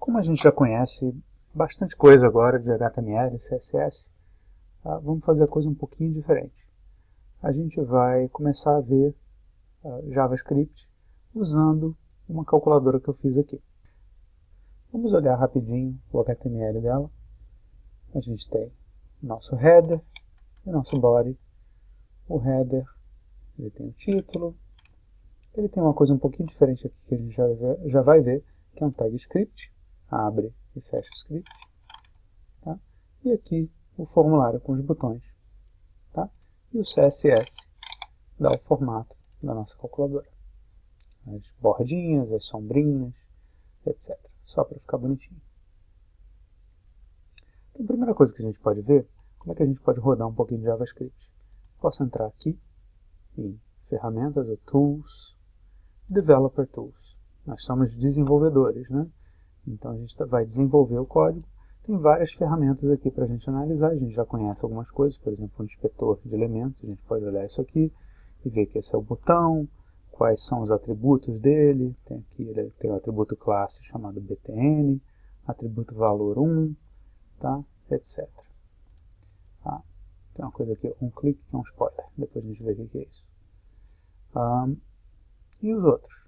Como a gente já conhece bastante coisa agora de HTML e CSS, vamos fazer a coisa um pouquinho diferente. A gente vai começar a ver JavaScript usando uma calculadora que eu fiz aqui. Vamos olhar rapidinho o HTML dela. A gente tem nosso header e nosso body. O header, ele tem o título. Ele tem uma coisa um pouquinho diferente aqui que a gente já vai ver, que é um tag script. Abre e fecha o script. Tá? E aqui o formulário com os botões. Tá? E o CSS dá o formato da nossa calculadora. As bordinhas, as sombrinhas, etc. Só para ficar bonitinho. Então, a primeira coisa que a gente pode ver, como é que a gente pode rodar um pouquinho de JavaScript. Posso entrar aqui em Ferramentas ou Tools, Developer Tools. Nós somos desenvolvedores, né? Então a gente vai desenvolver o código. Tem várias ferramentas aqui para a gente analisar. A gente já conhece algumas coisas, por exemplo, o inspetor de elementos. A gente pode olhar isso aqui e ver que esse é o botão, quais são os atributos dele. Tem aqui, ele tem o atributo classe chamado btn, atributo valor 1, tá? Etc. Tem uma coisa aqui, um clique, que é um spoiler. Depois a gente vê o que é isso. E os outros.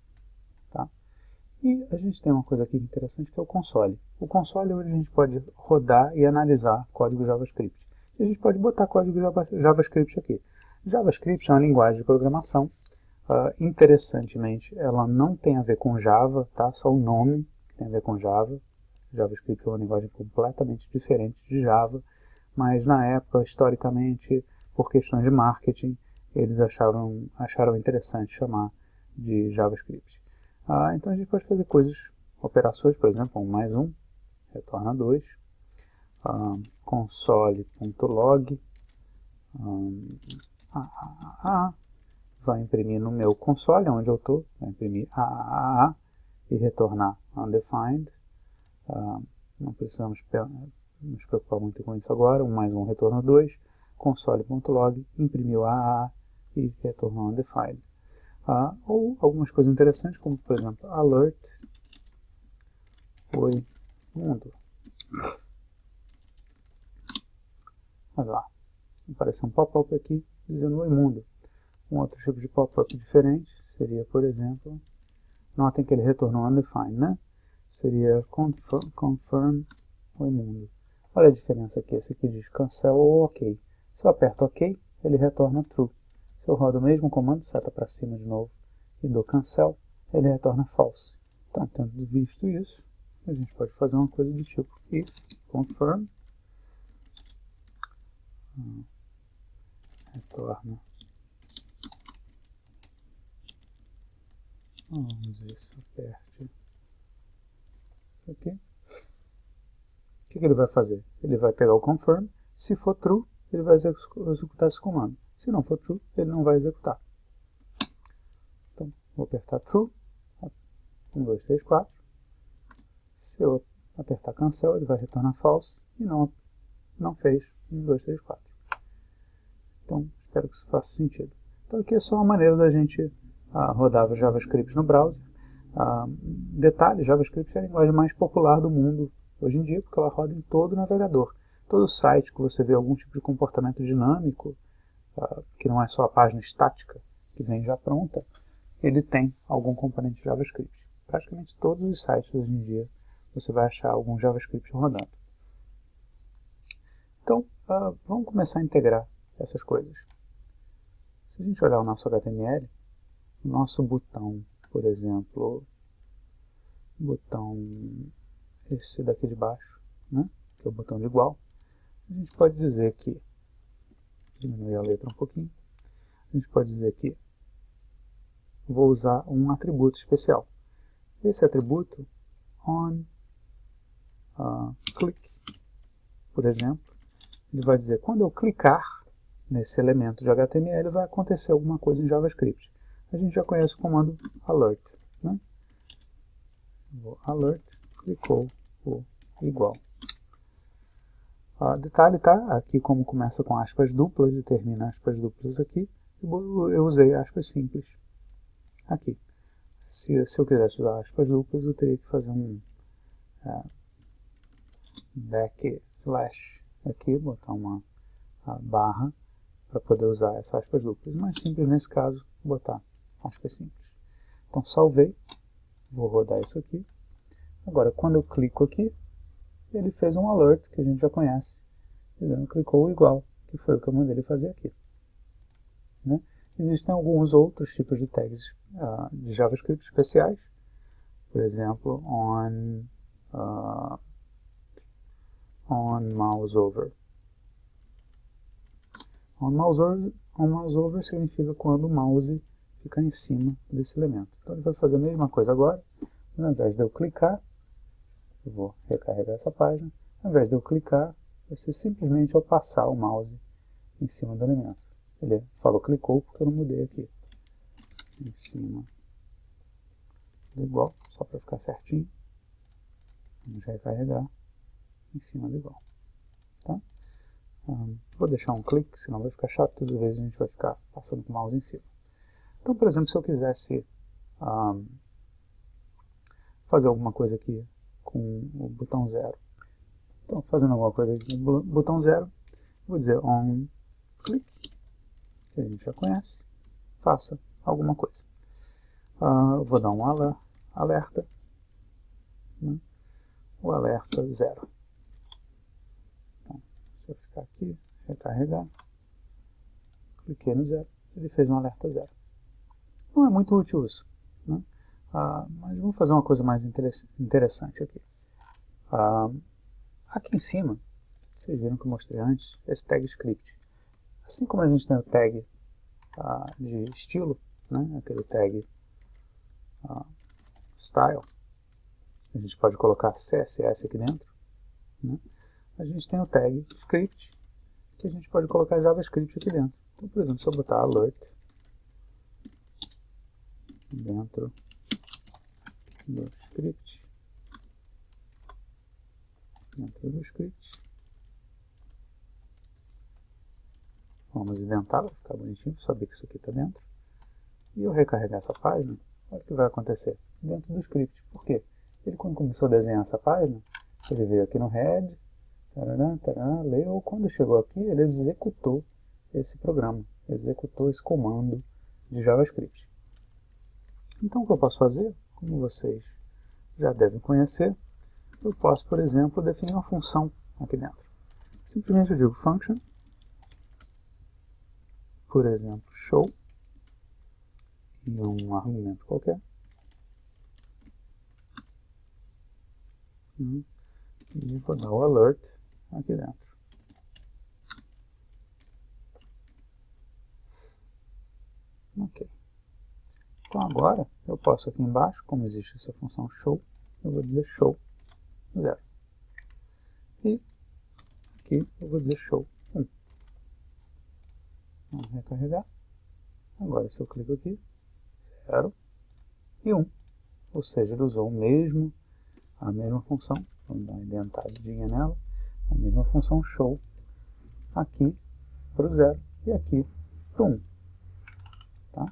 Tá? E a gente tem uma coisa aqui interessante que é o console. O console é onde a gente pode rodar e analisar código JavaScript. E a gente pode botar código JavaScript aqui. JavaScript é uma linguagem de programação. Interessantemente, ela não tem a ver com Java, tá? Só o nome que tem a ver com Java. JavaScript é uma linguagem completamente diferente de Java, mas na época, historicamente, por questões de marketing, eles acharam interessante chamar de JavaScript. Então a gente pode fazer coisas, operações, por exemplo, 1 mais 1, retorna 2, console.log, vai imprimir no meu console, onde eu estou, vai imprimir e retornar undefined. Não precisamos nos preocupar muito com isso agora. 1 mais 1 retorna 2, console.log, imprimiu e retornou undefined. Ou algumas coisas interessantes, como por exemplo, alert, oi mundo. Olha lá, apareceu um pop-up aqui dizendo oi mundo. Um outro tipo de pop-up diferente seria, por exemplo, notem que ele retornou undefined, né? Seria confirm oi mundo. Olha a diferença aqui, esse aqui diz cancel ou ok. Se eu aperto ok, ele retorna true. Se eu rodo o mesmo comando, seta para cima de novo, e dou cancel, ele retorna false. Então, tendo visto isso, a gente pode fazer uma coisa do tipo if confirm retorna. Vamos ver se eu aperte. Ok. O que ele vai fazer? Ele vai pegar o confirm. Se for true, ele vai executar esse comando. Se não for true, ele não vai executar. Então, vou apertar true. 1, 2, 3, 4. Se eu apertar cancel, ele vai retornar false. E não fez. 1, 2, 3, 4. Então, espero que isso faça sentido. Então, aqui é só uma maneira da gente rodar o JavaScript no browser. Detalhe, JavaScript é a linguagem mais popular do mundo hoje em dia, porque ela roda em todo o navegador. Todo site que você vê algum tipo de comportamento dinâmico, que não é só a página estática, que vem já pronta, ele tem algum componente de JavaScript. Praticamente todos os sites hoje em dia você vai achar algum JavaScript rodando. Então, vamos começar a integrar essas coisas. Se a gente olhar o nosso HTML, o nosso botão, por exemplo, botão esse daqui de baixo, né, que é o botão de igual, a gente pode dizer que, diminuir a letra um pouquinho, a gente pode dizer que vou usar um atributo especial. Esse atributo, on click, por exemplo, ele vai dizer, quando eu clicar nesse elemento de HTML, vai acontecer alguma coisa em JavaScript. A gente já conhece o comando alert, né? Alert, clicou o igual. Detalhe, tá? Aqui como começa com aspas duplas e termina aspas duplas aqui, eu usei aspas simples aqui. Se eu quisesse usar aspas duplas, eu teria que fazer backslash aqui, botar uma barra para poder usar essas aspas duplas. Mais simples nesse caso, botar aspas simples. Então salvei, vou rodar isso aqui. Agora quando eu clico aqui, ele fez um alert que a gente já conhece, dizendo clicou igual, que foi o que eu mandei ele fazer aqui. Né? Existem alguns outros tipos de tags de JavaScript especiais, por exemplo, on mouse over. On mouse over significa quando o mouse fica em cima desse elemento. Então ele vai fazer a mesma coisa agora, ao invés de eu clicar, eu vou recarregar essa página, ao invés de eu clicar, vai ser simplesmente eu passar o mouse em cima do elemento. Ele falou clicou porque eu não mudei aqui. Em cima do igual, só para ficar certinho. Vamos recarregar em cima do igual. Tá? Vou deixar um clique, senão vai ficar chato, toda vez a gente vai ficar passando com o mouse em cima. Então, por exemplo, se eu quisesse fazer alguma coisa aqui com o botão 0. Então, fazendo alguma coisa aqui com o botão 0, vou dizer on click, que a gente já conhece, faça alguma coisa. Vou dar um alerta, né? O alerta 0. Então, se eu ficar aqui, recarregar, cliquei no 0, ele fez um alerta 0. Não é muito útil isso, né? Mas vamos fazer uma coisa mais interessante aqui. Aqui em cima, vocês viram que eu mostrei antes, esse tag script. Assim como a gente tem o tag de estilo, né? Aquele tag style, a gente pode colocar CSS aqui dentro, né? A gente tem o tag script, que a gente pode colocar JavaScript aqui dentro. Então, por exemplo, se eu botar alert dentro do script, vamos indentar para ficar bonitinho, para saber que isso aqui está dentro, e eu recarregar essa página, olha o que vai acontecer dentro do script. Por quê? Ele, quando começou a desenhar essa página, ele veio aqui no head, leu, quando chegou aqui, ele executou esse programa, executou esse comando de JavaScript. Então, o que eu posso fazer, como vocês já devem conhecer, eu posso, por exemplo, definir uma função aqui dentro. Simplesmente eu digo function, por exemplo, show, e um argumento qualquer. E vou dar o alert aqui dentro. Ok. Então agora eu posso aqui embaixo, como existe essa função show, eu vou dizer show 0. E aqui eu vou dizer show 1. Vamos recarregar. Agora se eu clico aqui, 0 e 1. Ou seja, ele usou a mesma função, vamos dar uma indentadinha nela, a mesma função show aqui para o 0 e aqui para o 1. Tá?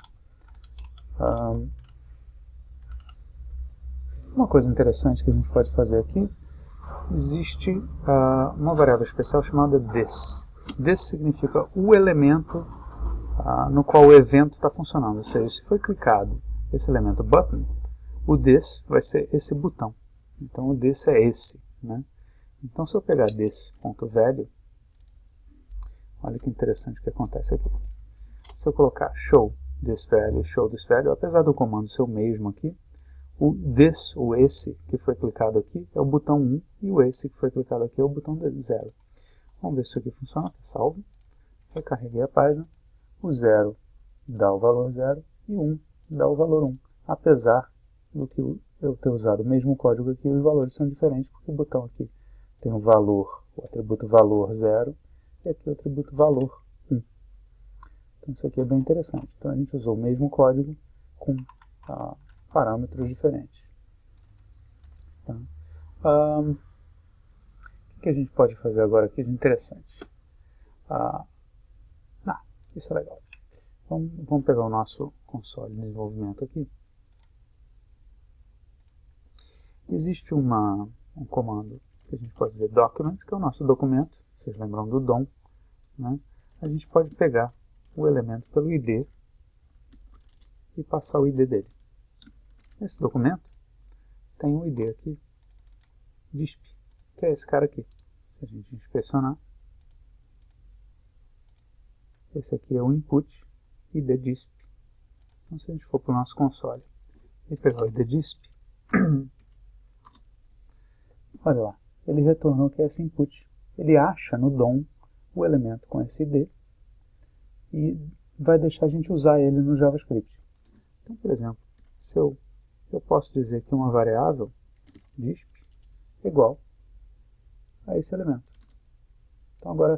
Uma coisa interessante que a gente pode fazer aqui, existe uma variável especial chamada this. This significa o elemento no qual o evento está funcionando, ou seja, se foi clicado esse elemento button, o this vai ser esse botão. Então o this é esse, né? Então se eu pegar this.value, olha que interessante o que acontece aqui. Se eu colocar show this value, apesar do comando ser o mesmo aqui, o this, o esse que foi clicado aqui é o botão 1 e o esse que foi clicado aqui é o botão 0. Vamos ver se isso aqui funciona, está salvo. Recarreguei a página, o 0 dá o valor 0 e 1 dá o valor 1. Apesar do que eu ter usado o mesmo código aqui, os valores são diferentes, porque o botão aqui tem o valor, o atributo valor 0 e aqui o atributo valor 1. Então isso aqui é bem interessante. Então a gente usou o mesmo código com parâmetros diferentes. Tá? O que a gente pode fazer agora aqui de interessante? Isso é legal. Vamos pegar o nosso console de desenvolvimento aqui. Existe uma um comando que a gente pode dizer document, que é o nosso documento, vocês lembram do DOM, né? A gente pode pegar o elemento pelo ID e passar o ID dele. Esse documento tem um ID aqui, disp, que é esse cara aqui. Se a gente inspecionar, esse aqui é o input ID disp. Então, se a gente for para o nosso console e pegar o ID disp, olha lá, ele retornou que é esse input. Ele acha no DOM o elemento com esse ID e vai deixar a gente usar ele no JavaScript. Então, por exemplo, se eu posso dizer que uma variável disp é igual a esse elemento. Então, agora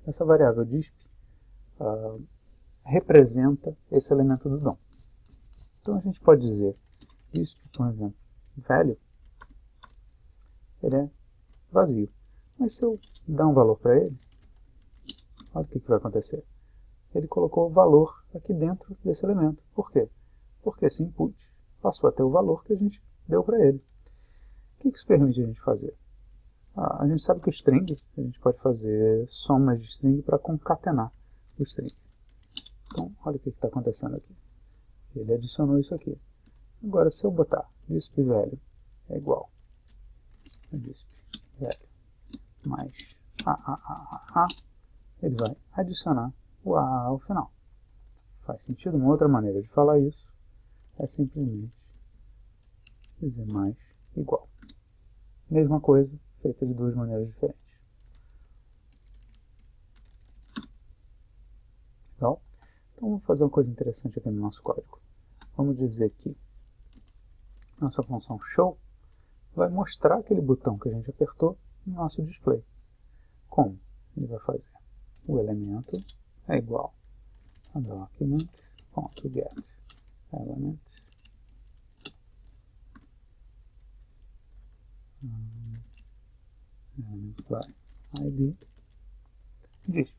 essa variável disp representa esse elemento do DOM. Então, a gente pode dizer disp, por exemplo, value, ele é vazio. Mas se eu dar um valor para ele, olha o que vai acontecer. Ele colocou o valor aqui dentro desse elemento. Por quê? Porque esse input passou a ter o valor que a gente deu para ele. O que isso permite a gente fazer? A gente sabe que o string, a gente pode fazer somas de string para concatenar o string. Então, olha o que está acontecendo aqui. Ele adicionou isso aqui. Agora, se eu botar disp value é igual a disp value mais a, ele vai adicionar o a ao final. Faz sentido? Uma outra maneira de falar isso é simplesmente dizer mais igual. Mesma coisa, feita de duas maneiras diferentes. Legal? Então vamos fazer uma coisa interessante aqui no nosso código. Vamos dizer que nossa função show vai mostrar aquele botão que a gente apertou no nosso display. Como? Ele vai fazer o elemento é igual a document.get element by id disp.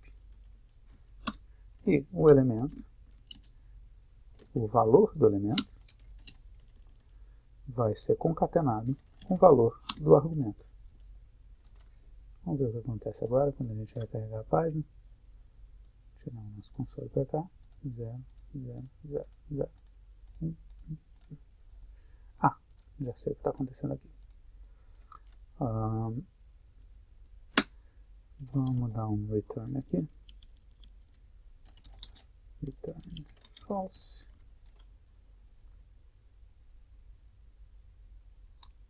E o elemento, o valor do elemento, vai ser concatenado com o valor do argumento. Vamos ver o que acontece agora quando a gente recarregar a página. Tirar o nosso console para cá. 0, 0, 0, 0. Já sei o que está acontecendo aqui. Vamos dar um return aqui. Return false.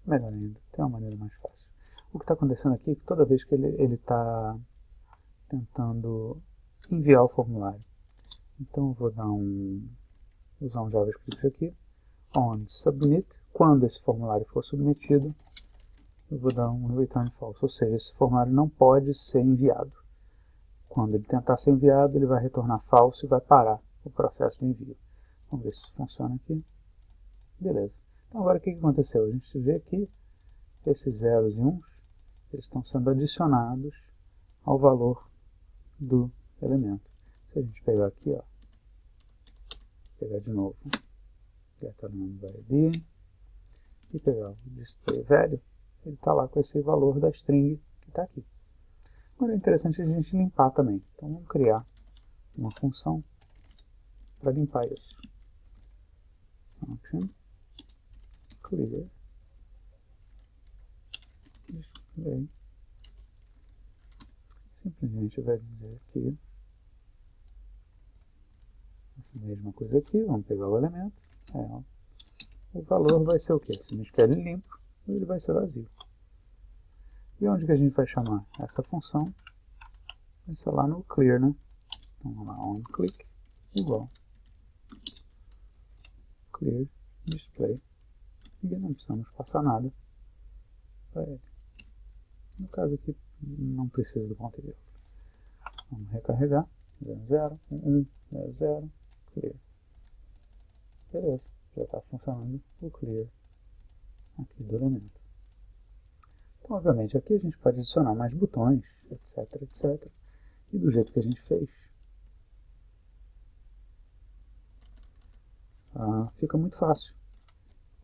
Melhor ainda, tem uma maneira mais fácil. O que está acontecendo aqui é que toda vez que ele está tentando enviar o formulário. Então eu vou usar um JavaScript aqui. On submit, quando esse formulário for submetido, eu vou dar um return false, ou seja, esse formulário não pode ser enviado. Quando ele tentar ser enviado, ele vai retornar falso e vai parar o processo de envio. Vamos ver se isso funciona aqui. Beleza. Então agora o que aconteceu? A gente vê aqui esses zeros e uns, eles estão sendo adicionados ao valor do elemento. Se a gente pegar aqui, ó, pegar de novo, get element by id, e pegar o display value, ele está lá com esse valor da string que está aqui. Agora é interessante a gente limpar também. Então vamos criar uma função para limpar isso. Function clear display. Simplesmente vai dizer que essa mesma coisa aqui, vamos pegar o elemento, o valor vai ser o quê? Se a gente quer ele limpo, ele vai ser vazio. E onde que a gente vai chamar essa função? Vai ser lá no clear, né? Então vamos lá, onClick igual clear display. E não precisamos passar nada para ele. No caso aqui, não precisa do ponto e vírgula. Vamos recarregar. 0, 0, 1, 0, 0, clear. Beleza, já está funcionando o clear aqui do elemento. Então, obviamente, aqui a gente pode adicionar mais botões, etc, etc. E do jeito que a gente fez, fica muito fácil,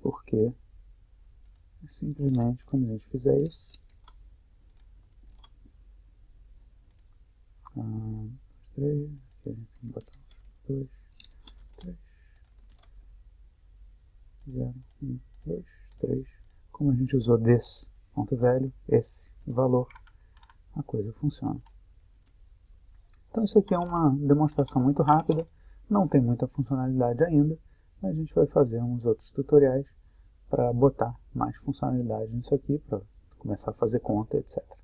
porque E simplesmente, quando a gente fizer isso, 1, 2, 3, aqui a gente tem que botar 2, 3, 0, 1, 2, 3. Como a gente usou desse ponto velho, esse valor, a coisa funciona. Então isso aqui é uma demonstração muito rápida, não tem muita funcionalidade ainda, mas a gente vai fazer uns outros tutoriais para botar mais funcionalidade nisso aqui, para começar a fazer conta, etc.